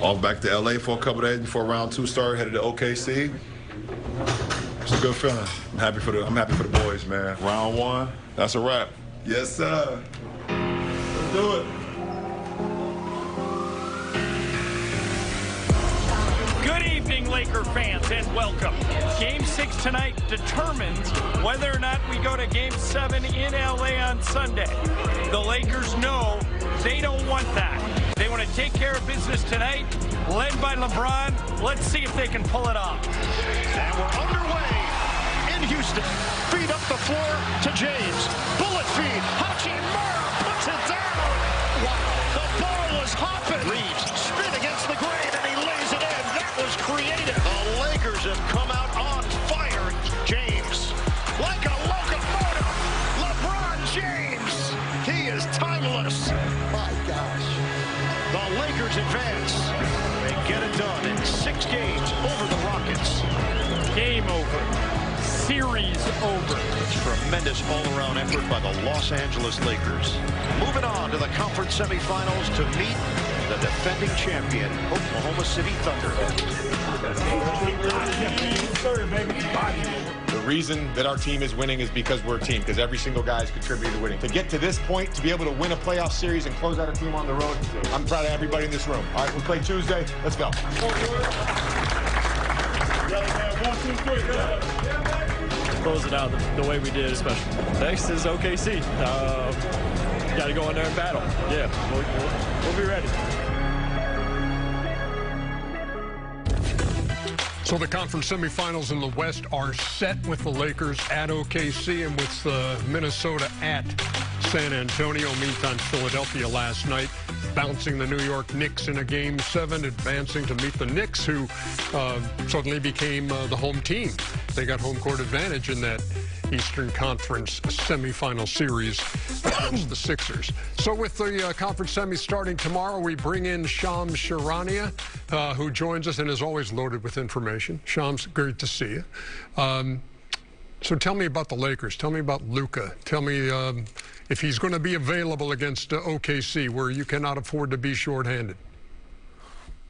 Off back to LA for a couple days before round 2 started, headed to OKC. It's a good feeling. I'm happy for the boys, man. Round 1, that's a wrap. Yes, sir. Let's do it. Good evening, Laker fans, and welcome. Game 6 tonight determines whether or not we go to Game 7 in LA on Sunday. The Lakers know they don't want that. They want to take care of business tonight, led by LeBron. Let's see if they can pull it off. And we're underway in Houston. Feed up the floor to James. Bullet feed. Hachimura puts it down. Wow. The ball was hopping. Reeves spin against the grain, and he lays it in. That was creative. The Lakers have come out on fire. James, like a locomotive. LeBron James. He is timeless. My gosh. The Lakers advance. They get it done in 6 games over the Rockets. Game over. Series over. Tremendous all-around effort by the Los Angeles Lakers. Moving on to the conference semifinals to meet the defending champion, Oklahoma City Thunder. The reason that our team is winning is because we're a team, because every single guy has contributed to winning. To get to this point, to be able to win a playoff series and close out a team on the road, I'm proud of everybody in this room. All right, we play Tuesday. Let's go. Close it out the way we did, especially. Next is OKC. Got to go in there and battle. Yeah, we'll be ready. So the conference semifinals in the West are set with the Lakers at OKC and with Minnesota at San Antonio. Meantime, Philadelphia last night bouncing the New York Knicks in a Game 7, advancing to meet the Knicks, who suddenly became the home team. They got home court advantage in that Eastern Conference semifinal series against the Sixers. So with the conference semis starting tomorrow, we bring in Shams Charania, who joins us and is always loaded with information. Shams, great to see you. So tell me about the Lakers. Tell me about Luka. Tell me if he's going to be available against OKC, where you cannot afford to be shorthanded.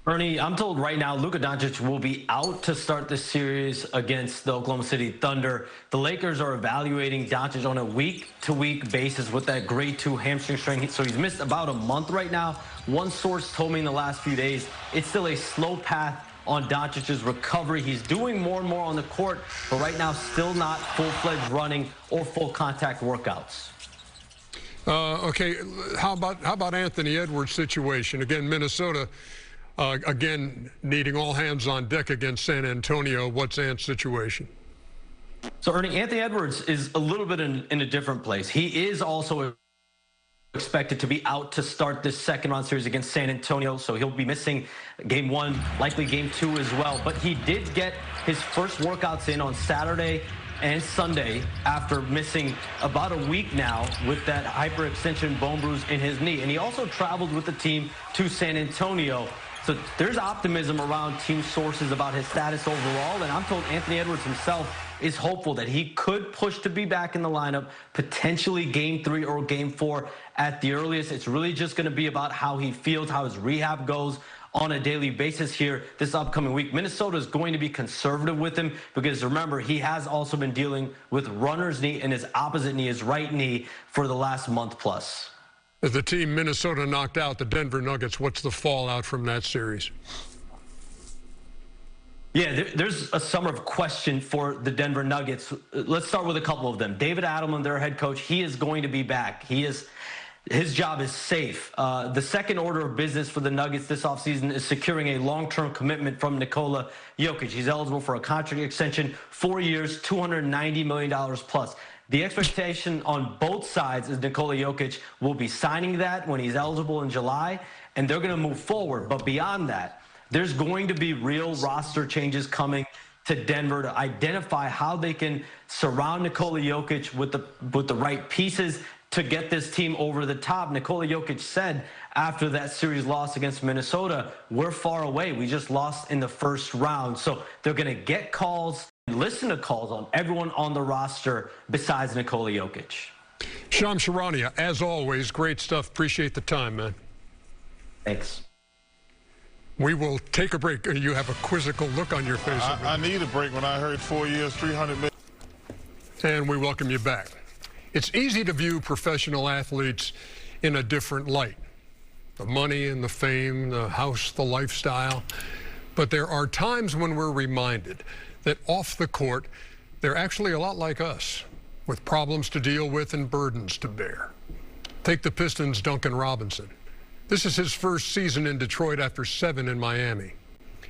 Ernie, I'm told right now Luka Doncic will be out to start the series against the Oklahoma City Thunder. The Lakers are evaluating Doncic on a week-to-week basis with that grade 2 hamstring strain. So he's missed about a month right now. One source told me in the last few days it's still a slow path on Doncic's recovery. He's doing more and more on the court, but right now still not full-fledged running or full contact workouts. Okay, how about Anthony Edwards' situation? Again, Minnesota, again, needing all hands on deck against San Antonio. What's Ant's situation? So, Ernie, Anthony Edwards is a little bit in a different place. He is also expected to be out to start this second-round series against San Antonio, so he'll be missing Game 1, likely Game 2 as well. But he did get his first workouts in on Saturday and Sunday after missing about a week now with that hyperextension bone bruise in his knee. And he also traveled with the team to San Antonio. So there's optimism around team sources about his status overall, and I'm told Anthony Edwards himself is hopeful that he could push to be back in the lineup, potentially Game 3 or Game 4 at the earliest. It's really just going to be about how he feels, how his rehab goes on a daily basis here this upcoming week. Minnesota is going to be conservative with him because, remember, he has also been dealing with runner's knee in his opposite knee, his right knee, for the last month plus. The team Minnesota knocked out the Denver Nuggets, what's the fallout from that series? Yeah, there's a summer of question for the Denver Nuggets. Let's start with a couple of them. David Adelman, their head coach, he is going to be back. His job is safe. The second order of business for the Nuggets this offseason is securing a long-term commitment from Nikola Jokic. He's eligible for a contract extension, 4 years, $290 million plus. The expectation on both sides is Nikola Jokic will be signing that when he's eligible in July, and they're going to move forward. But beyond that, there's going to be real roster changes coming to Denver to identify how they can surround Nikola Jokic with the right pieces to get this team over the top. Nikola Jokic said after that series loss against Minnesota, we're far away. We just lost in the first round. So they're going to get calls, listen to calls on everyone on the roster besides Nikola Jokic. Shams Charania, as always, great stuff. Appreciate the time, man. Thanks. We will take a break. You have a quizzical look on your face. I need a break when I heard 4 years, $300 million. And we welcome you back. It's easy to view professional athletes in a different light. The money and the fame, the house, the lifestyle. But there are times when we're reminded that off the court, they're actually a lot like us, with problems to deal with and burdens to bear. Take the Pistons' Duncan Robinson. This is his first season in Detroit after 7 in Miami.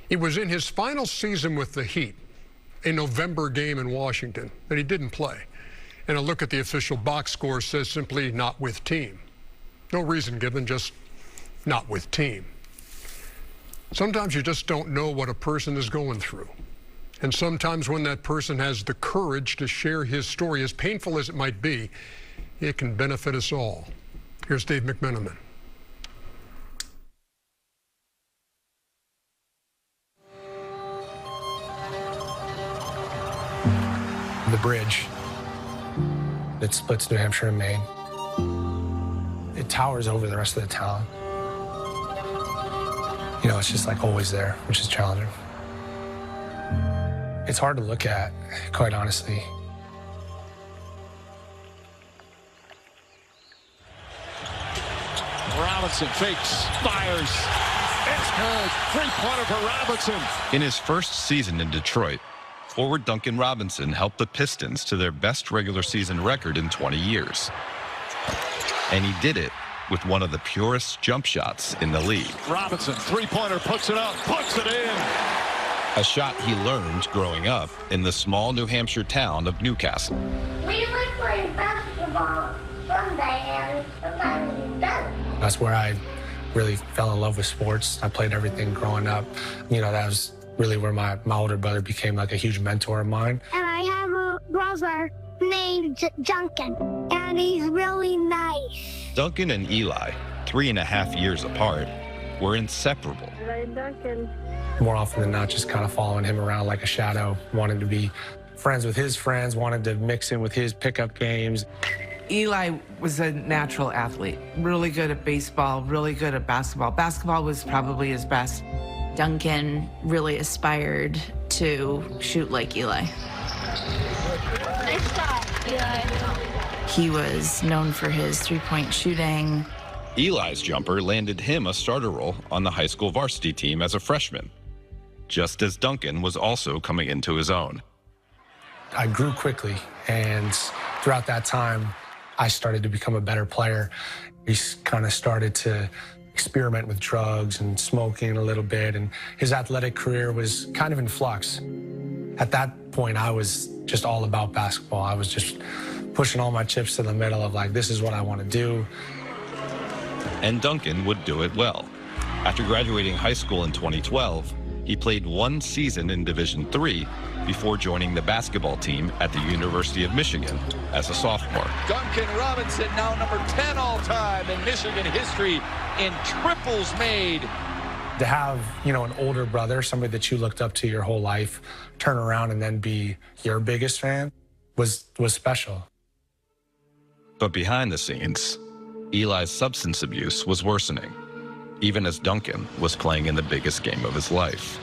He was in his final season with the Heat, a November game in Washington that he didn't play. And a look at the official box score says simply not with team. No reason given, just not with team. Sometimes you just don't know what a person is going through. And sometimes when that person has the courage to share his story, as painful as it might be, it can benefit us all. Here's Dave McMenamin. The bridge that splits New Hampshire and Maine. It towers over the rest of the town. You know, it's just like always there, which is challenging. It's hard to look at, quite honestly. Robinson fakes, fires. It's good. Three-pointer for Robinson. In his first season in Detroit, forward Duncan Robinson helped the Pistons to their best regular season record in 20 years. And he did it with one of the purest jump shots in the league. Robinson, three-pointer, puts it up, puts it in. A shot he learned growing up in the small New Hampshire town of Newcastle. We like playing basketball Sunday and sometimes we don't. That's where I really fell in love with sports. I played everything growing up. You know, that was really where my older brother became like a huge mentor of mine. And I have a brother named Duncan, and he's really nice. Duncan and Eli, 3.5 years apart, were inseparable. Hey, Duncan. More often than not, just kind of following him around like a shadow, wanting to be friends with his friends, wanted to mix in with his pickup games. Eli was a natural athlete, really good at baseball, really good at basketball. Basketball was probably his best. Duncan really aspired to shoot like Eli. Nice shot, Eli. He was known for his three-point shooting. Eli's jumper landed him a starter role on the high school varsity team as a freshman, just as Duncan was also coming into his own. I grew quickly, and throughout that time, I started to become a better player. He kind of started to experiment with drugs and smoking a little bit, and his athletic career was kind of in flux. At that point, I was just all about basketball. I was just pushing all my chips to the middle of like, this is what I want to do. And Duncan would do it well. After graduating high school in 2012, he played 1 season in Division III before joining the basketball team at the University of Michigan as a sophomore. Duncan Robinson, now number 10 all-time in Michigan history in triples made. To have, you know, an older brother, somebody that you looked up to your whole life, turn around and then be your biggest fan was special. But behind the scenes, Eli's substance abuse was worsening, even as Duncan was playing in the biggest game of his life.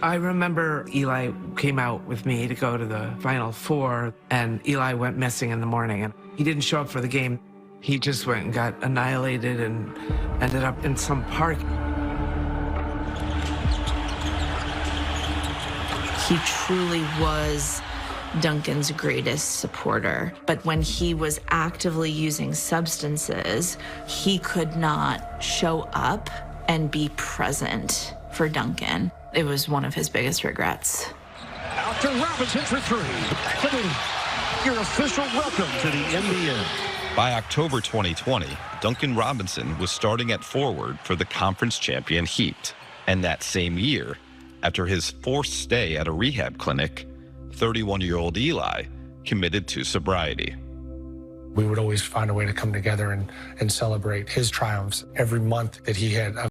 I remember Eli came out with me to go to the Final Four, and Eli went missing in the morning, and he didn't show up for the game. He just went and got annihilated and ended up in some park. He truly was Duncan's greatest supporter. But when he was actively using substances, he could not show up and be present for Duncan. It was one of his biggest regrets. Out to Robinson for three. Your official welcome to the NBA. By October 2020, Duncan Robinson was starting at forward for the conference champion Heat. And that same year, after his forced stay at a rehab clinic, 31-year-old Eli committed to sobriety. We would always find a way to come together and celebrate his triumphs. Every month that he had